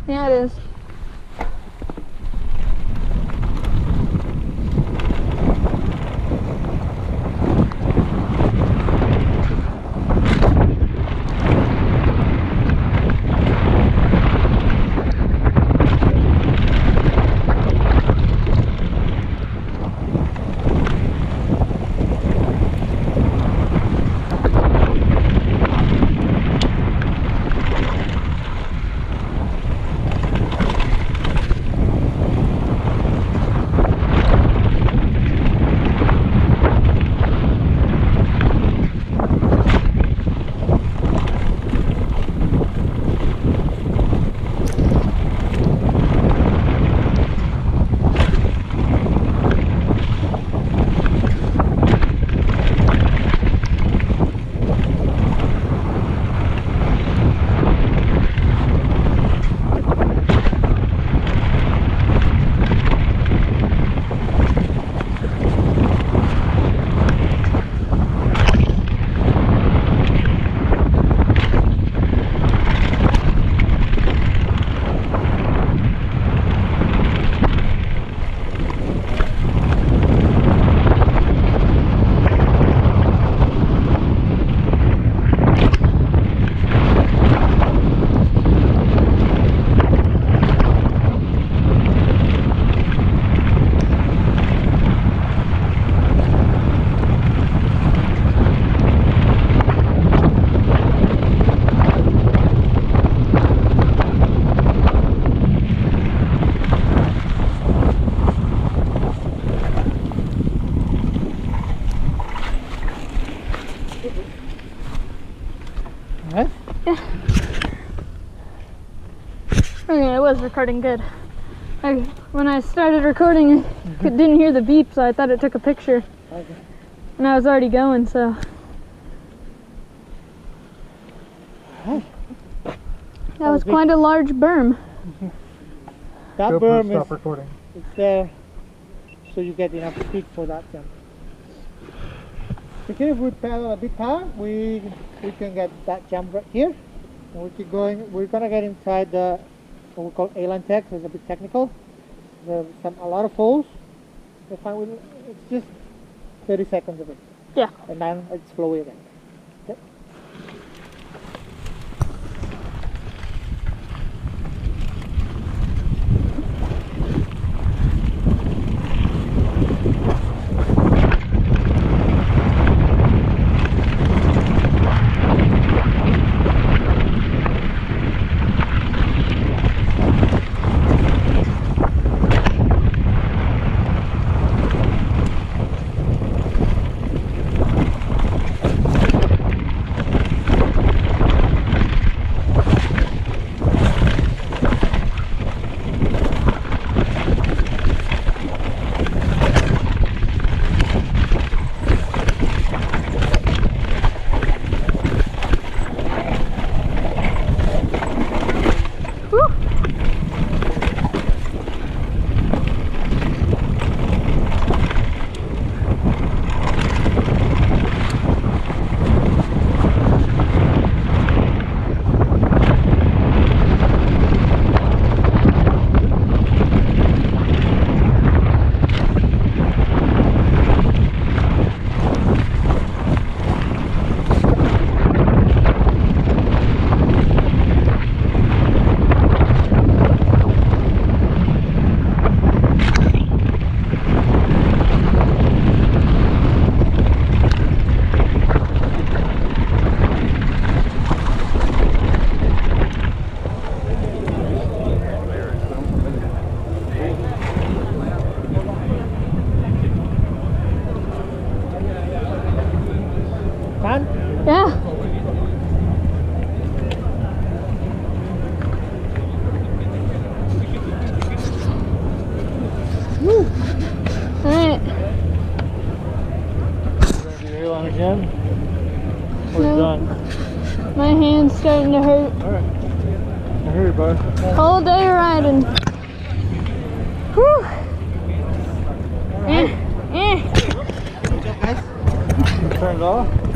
Yeah, it is. Alright? Yeah. Okay, it was recording good. When I started recording, I didn't hear the beep, so I thought it took a picture. Okay. And I was already going, so. Alright. That was quite a large berm. That GoPro, berm stop is recording. it's there so you get enough speed for that jump. Okay, if we pedal a bit hard, we can get that jump right here. And we keep going. We're gonna get inside the what we call A-line tech, so it's a bit technical. There's a lot of holes. It's just 30 seconds of it. Yeah. And then it's flowy again. Okay. Fun? Yeah. Woo! Alright. Gonna do your line again? We're No. done. My hand's starting to hurt. Alright. I hear you, bud. Whole day riding. Whew. Alright. Eh. Good job, guys. Turn it off.